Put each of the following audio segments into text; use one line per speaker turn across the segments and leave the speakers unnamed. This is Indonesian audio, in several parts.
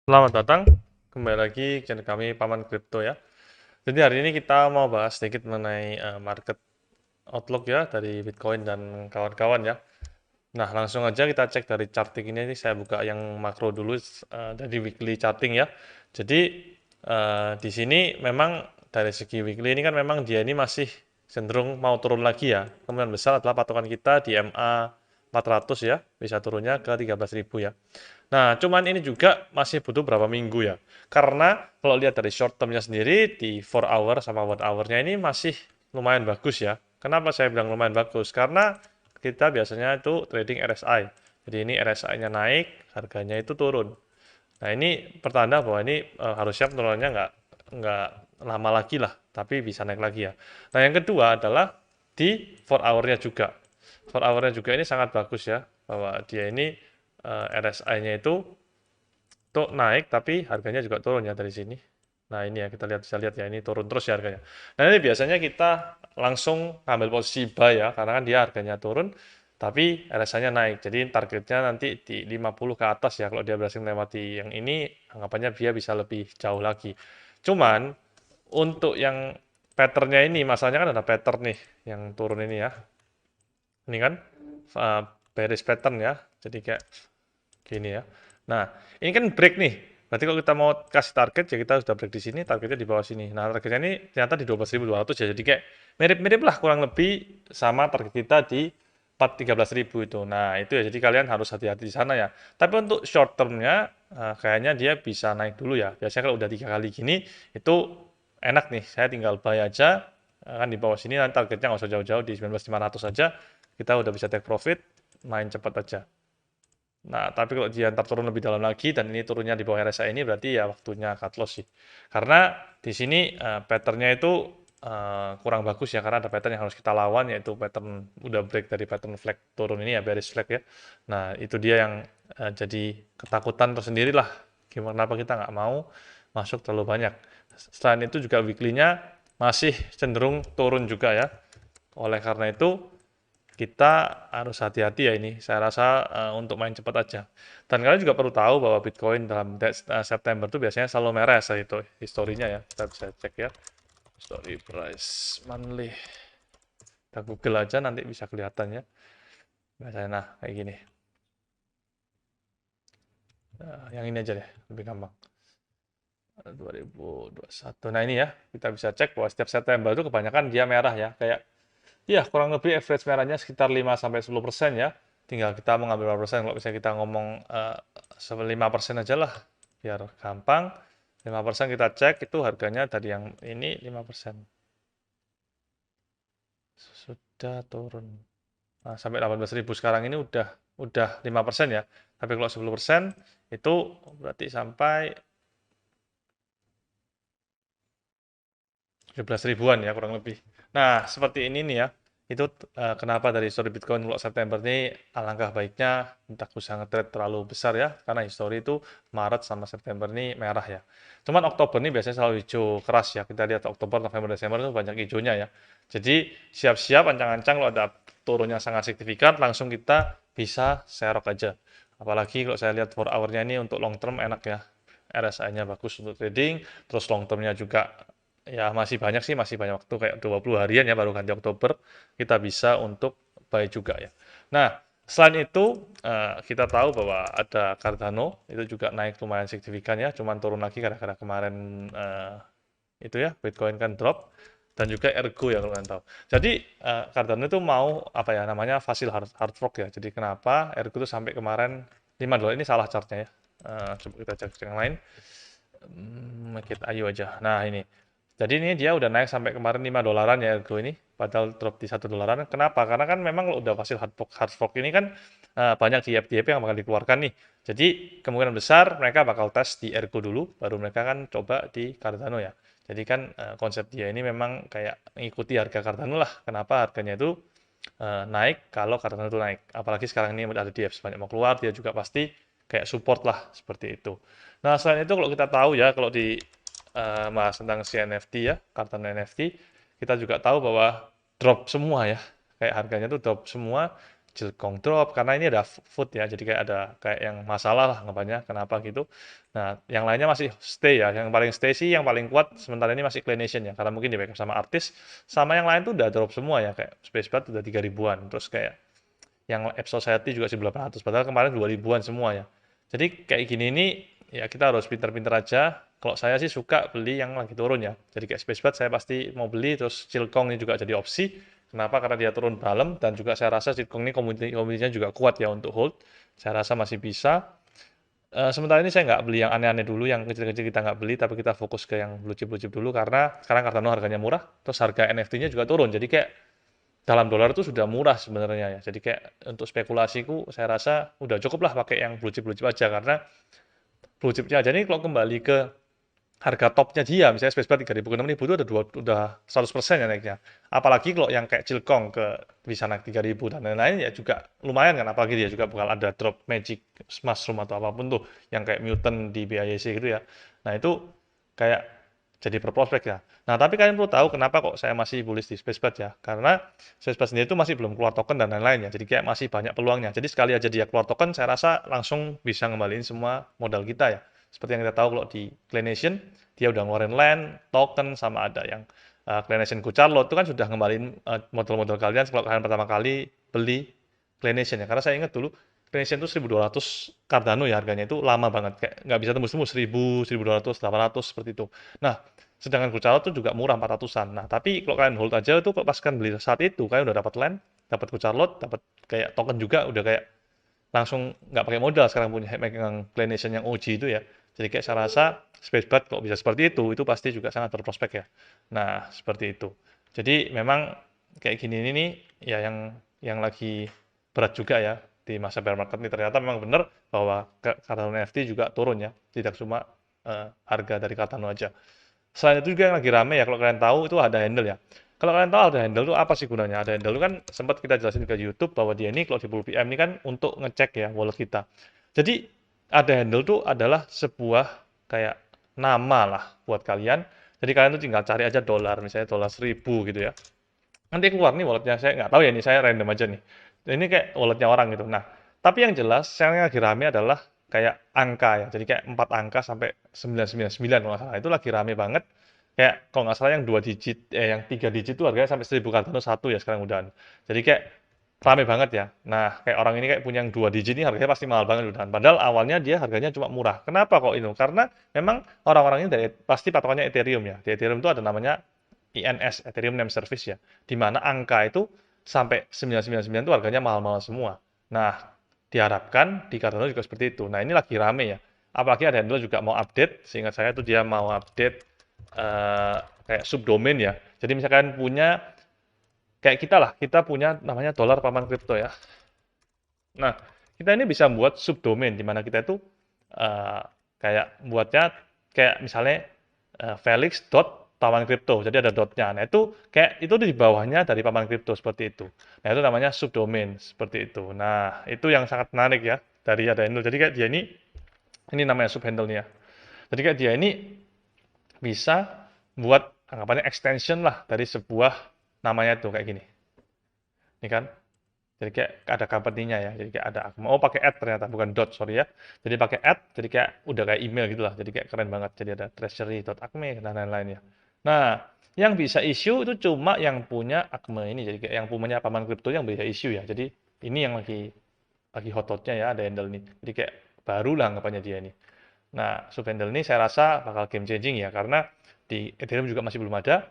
Selamat datang kembali lagi channel kami Paman Kripto ya. Jadi hari ini kita mau bahas sedikit mengenai market outlook ya dari Bitcoin dan kawan-kawan ya. Nah, langsung aja kita cek dari charting ini saya buka yang makro dulu dari weekly charting ya. Jadi di sini memang dari segi weekly ini kan memang dia ini masih cenderung mau turun lagi ya. Kemungkinan besar adalah patokan kita di MA 400 ya, bisa turunnya ke 13.000 ya. Nah, cuman ini juga masih butuh berapa minggu ya. Karena kalau lihat dari short termnya sendiri, di 4 hour sama 1 hour-nya ini masih lumayan bagus ya. Kenapa saya bilang lumayan bagus? Karena kita biasanya itu trading RSI. Jadi ini RSI-nya naik, harganya itu turun. Nah, ini pertanda bahwa ini harusnya penurunannya nggak lama lagi lah, tapi bisa naik lagi ya. Nah, yang kedua adalah di 4 hour-nya juga. 4 hour-nya juga ini sangat bagus ya, bahwa dia ini RSI-nya itu tuh naik tapi harganya juga turun ya dari sini. Nah, ini ya kita lihat bisa lihat ya ini turun terus ya harganya. Nah, ini biasanya kita langsung ambil posisi buy ya karena kan dia harganya turun tapi RSI-nya naik. Jadi targetnya nanti di 50 ke atas ya kalau dia berhasil melewati yang ini anggapannya dia bisa lebih jauh lagi. Cuman untuk yang patternnya ini masalahnya kan ada pattern nih yang turun ini ya. Ini kan uh, bearish pattern ya. Jadi kayak gini ya. Nah, ini kan break nih. Berarti kalau kita mau kasih target, ya kita sudah break di sini, targetnya di bawah sini. Nah, targetnya ini ternyata di 12.200 ya. Jadi kayak mirip-mirip lah kurang lebih sama target kita di 13.000 itu. Nah, itu ya. Jadi kalian harus hati-hati di sana ya. Tapi untuk short termnya, kayaknya dia bisa naik dulu ya. Biasanya kalau udah 3 kali gini, itu enak nih. Saya tinggal buy aja, kan di bawah sini nanti targetnya nggak usah jauh-jauh di 19.500 aja. Kita udah bisa take profit, main cepat aja. Nah, tapi kalau dia ntar turun lebih dalam lagi dan ini turunnya di bawah RSI ini berarti ya waktunya cut loss sih. Karena di sini patternnya itu kurang bagus ya karena ada pattern yang harus kita lawan yaitu pattern udah break dari pattern flag turun ini ya bearish flag ya. Nah, itu dia yang jadi ketakutan tersendiri lah. Gimana kenapa kita nggak mau masuk terlalu banyak. Selain itu juga weekly-nya masih cenderung turun juga ya. Oleh karena itu kita harus hati-hati ya ini. Saya rasa untuk main cepat aja. Dan kalian juga perlu tahu bahwa Bitcoin dalam September itu biasanya selalu merah saya itu historinya ya. Kita bisa cek ya. Story price monthly. Kita Google aja nanti bisa kelihatan ya. Biasanya nah kayak gini. Yang ini aja deh, lebih gampang. 2021. Nah ini ya, kita bisa cek bahwa setiap September itu kebanyakan dia merah ya. Kayak iya, kurang lebih average merahnya sekitar 5-10% ya. Tinggal kita mengambil berapa persen. Kalau misalnya kita ngomong 5% aja lah, biar gampang. 5% kita cek itu harganya tadi yang ini 5%. Sudah turun. Nah, sampai 18.000 sekarang ini udah 5% ya. Tapi kalau 10% itu berarti sampai 17 ribuan ya kurang lebih. Nah, seperti ini nih ya. Itu kenapa dari histori Bitcoin kalau September ini alangkah baiknya tidak usah nge-trade terlalu besar ya. Karena histori itu Maret sama September ini merah ya. Cuman Oktober ini biasanya selalu hijau keras ya. Kita lihat Oktober, November, Desember itu banyak hijaunya ya. Jadi siap-siap ancang-ancang kalau ada turunnya sangat signifikan langsung kita bisa serok aja. Apalagi kalau saya lihat 4 hour-nya ini untuk long term enak ya. RSI-nya bagus untuk trading, terus long term-nya juga ya masih banyak sih, masih banyak waktu kayak 20 harian ya baru ganti Oktober kita bisa untuk buy juga ya. Nah, selain itu kita tahu bahwa ada Cardano itu juga naik lumayan signifikan ya, cuman turun lagi gara-gara kemarin itu ya Bitcoin kan drop dan juga Ergo ya kalau kalian tahu. Jadi Cardano itu mau apa ya namanya fasil hard fork ya. Jadi kenapa Ergo itu sampai kemarin $5 ini salah chartnya ya. Coba kita cek yang lain. Make it ayo aja. Nah ini. Jadi ini dia udah naik sampai kemarin $5 ya Ergo ini, padahal drop di $1. Kenapa? Karena kan memang udah hasil hard fork ini kan banyak DApp yang bakal dikeluarkan nih. Jadi kemungkinan besar mereka bakal tes di Ergo dulu, baru mereka kan coba di Cardano ya. Jadi kan konsep dia ini memang kayak mengikuti harga Cardano lah. Kenapa harganya itu naik kalau Cardano itu naik. Apalagi sekarang ini ada DApp banyak mau keluar, dia juga pasti kayak support lah seperti itu. Nah selain itu kalau kita tahu ya, kalau di bahas tentang si NFT ya, Cardano NFT, kita juga tahu bahwa drop semua ya, kayak harganya tuh drop semua. Jilkong drop karena ini ada food ya, jadi kayak ada kayak yang masalah lah anggapannya kenapa gitu. Nah, yang lainnya masih stay ya, yang paling stay sih yang paling kuat sementara ini masih Clay Nation ya, karena mungkin di backup sama artis, sama yang lain tuh udah drop semua ya, kayak Space Bat udah 3 ribuan, terus kayak yang App Society juga 1.800, padahal kemarin 2 ribuan semua ya. Jadi kayak gini ini ya kita harus pinter-pinter aja. Kalau saya sih suka beli yang lagi turun ya. Jadi kayak Spacebird saya pasti mau beli, terus Cilkong ini juga jadi opsi. Kenapa? Karena dia turun dalam dan juga saya rasa Cilkong ini komunitasnya juga kuat ya untuk hold. Saya rasa masih bisa. Sementara ini saya nggak beli yang aneh-aneh dulu, yang kecil-kecil kita nggak beli, tapi kita fokus ke yang blue chip dulu karena sekarang Cardano harganya murah, terus harga NFT-nya juga turun. Jadi kayak dalam dolar itu sudah murah sebenarnya ya. Jadi kayak untuk spekulasiku saya rasa udah cukup lah pakai yang blue chip aja karena blue chipnya aja nih kalau kembali ke harga topnya dia misalnya Spacebird 3.000 ke 6.000 itu udah 100% ya naiknya. Apalagi kalau yang kayak Cilkong ke bisa naik 3.000 dan lain-lain ya juga lumayan kan, apalagi dia juga bakal ada drop magic mushroom atau apapun tuh yang kayak mutant di BIC gitu ya. Nah, itu kayak jadi berprospek ya. Nah, tapi kalian perlu tahu kenapa kok saya masih bullish di Spacebird ya. Karena Spacebird sendiri itu masih belum keluar token dan lain-lain ya. Jadi kayak masih banyak peluangnya. Jadi sekali aja dia keluar token, saya rasa langsung bisa ngembaliin semua modal kita ya. Seperti yang kita tahu kalau di Clay Nation, dia udah ngeluarin land, token, sama ada yang Clay Nation Charlotte itu kan sudah ngembaliin modal-modal kalian kalau kalian pertama kali beli Clay Nation ya. Karena saya ingat dulu Clay Nation itu 1.200 Cardano ya harganya, itu lama banget. Kayak nggak bisa tembus-tembus 1.000, 1.200, 800 seperti itu. Nah, sedangkan Charlotte itu juga murah 400-an. Nah, tapi kalau kalian hold aja itu pas kalian beli saat itu, kalian udah dapat land, dapat Charlotte, dapat kayak token juga, udah kayak langsung nggak pakai modal sekarang punya megang Clay Nation yang OG itu ya. Jadi kayak saya rasa Spacebird kok bisa seperti itu pasti juga sangat berprospek ya. Nah, seperti itu. Jadi memang kayak gini ini nih ya yang lagi berat juga ya di masa bear market ini, ternyata memang benar bahwa Cardano NFT juga turun ya, tidak cuma harga dari Cardano aja. Selain itu juga yang lagi rame ya, kalau kalian tahu itu ada handle ya. Kalau kalian tahu ada handle itu apa sih gunanya? Ada handle itu kan sempat kita jelasin ke YouTube bahwa dia ini kalau di 10 PM ini kan untuk ngecek ya wallet kita. Jadi ada handle itu adalah sebuah kayak nama lah buat kalian. Jadi kalian tuh tinggal cari aja dolar, misalnya dolar 1.000 gitu ya. Nanti keluar nih walletnya, saya nggak tahu ya, ini saya random aja nih. Dan ini kayak walletnya orang gitu. Nah, tapi yang jelas yang lagi rame adalah kayak angka ya. Jadi kayak 4 angka sampai 999 kalau nggak salah. Itu lagi rame banget. Kayak kalau nggak salah yang 2 digit, yang 3 digit itu harganya sampai 1.000 Cardano satu ya sekarang udah. Jadi kayak rame banget ya. Nah, kayak orang ini kayak punya yang 2 digit ini harganya pasti mahal banget udah. Padahal awalnya dia harganya cuma murah. Kenapa kok itu? Karena memang orang-orang ini pasti patokannya Ethereum ya. Di Ethereum itu ada namanya INS, Ethereum Name Service ya, di mana angka itu sampai 999 itu harganya mahal-mahal semua. Nah, diharapkan di Cardano juga seperti itu. Nah, ini lagi rame ya. Apalagi ada handle juga mau update, seingat saya tuh dia mau update kayak subdomain ya. Jadi misalkan punya, kayak kita lah, kita punya namanya dolar paman kripto ya. Nah, kita ini bisa buat subdomain, di mana kita itu eh, kayak buatnya kayak misalnya Felix dot paman kripto, jadi ada dotnya. Nah, itu kayak itu di bawahnya dari paman kripto seperti itu. Nah, itu namanya subdomain seperti itu. Nah, itu yang sangat menarik ya dari ada handle. Jadi kayak dia ini namanya subhandle nya. Jadi kayak dia ini bisa buat anggapannya extension lah dari sebuah namanya tuh kayak gini. Ini kan. Jadi kayak ada company-nya ya. Jadi kayak ada Akma. Oh, pakai add ternyata, bukan dot, sorry ya. Jadi pakai add, jadi kayak udah kayak email gitu lah. Jadi kayak keren banget. Jadi ada treasury.acme dan lain-lain ya. Nah, yang bisa issue itu cuma yang punya Acme ini. Jadi kayak yang punya paman kripto yang bisa issue ya. Jadi ini yang lagi hot-hotnya ya, ada handle ini. Jadi kayak baru lah anggapannya dia ini. Nah, subhandle ini saya rasa bakal game changing ya. Karena di Ethereum juga masih belum ada.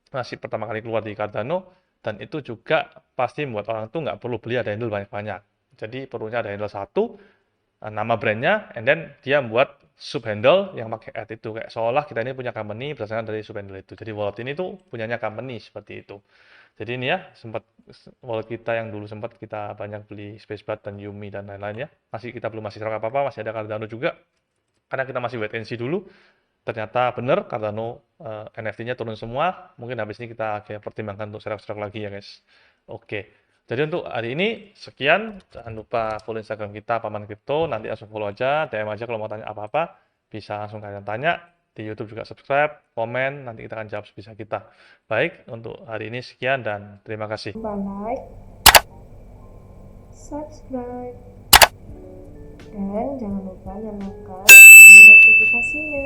Masih pertama kali keluar di Cardano, dan itu juga pasti membuat orang tuh nggak perlu beli ada handle banyak-banyak. Jadi perlunya ada handle satu, nama brandnya, and then dia membuat sub handle yang pakai ad itu. Kayak seolah kita ini punya company berdasarkan dari sub handle itu. Jadi wallet ini tuh punyanya company seperti itu. Jadi ini ya, sempat wallet kita yang dulu sempat kita banyak beli Spacebird dan Yumi dan lain-lain ya. Kita belum masih serang apa-apa, masih ada Cardano juga. Karena kita masih wait and see dulu. Ternyata benar Cardano NFT-nya turun semua. Mungkin habis ini kita kayak pertimbangkan untuk serak-serak lagi ya guys. Oke. Jadi untuk hari ini sekian. Jangan lupa follow Instagram kita Paman Kripto. Nanti langsung follow aja, DM aja kalau mau tanya apa-apa. Bisa langsung kalian tanya. Di YouTube juga subscribe, komen. Nanti kita akan jawab sebisa kita. Baik, untuk hari ini sekian dan terima kasih.
Bye. subscribe. Dan jangan lupa nyalakan tombol notifikasinya.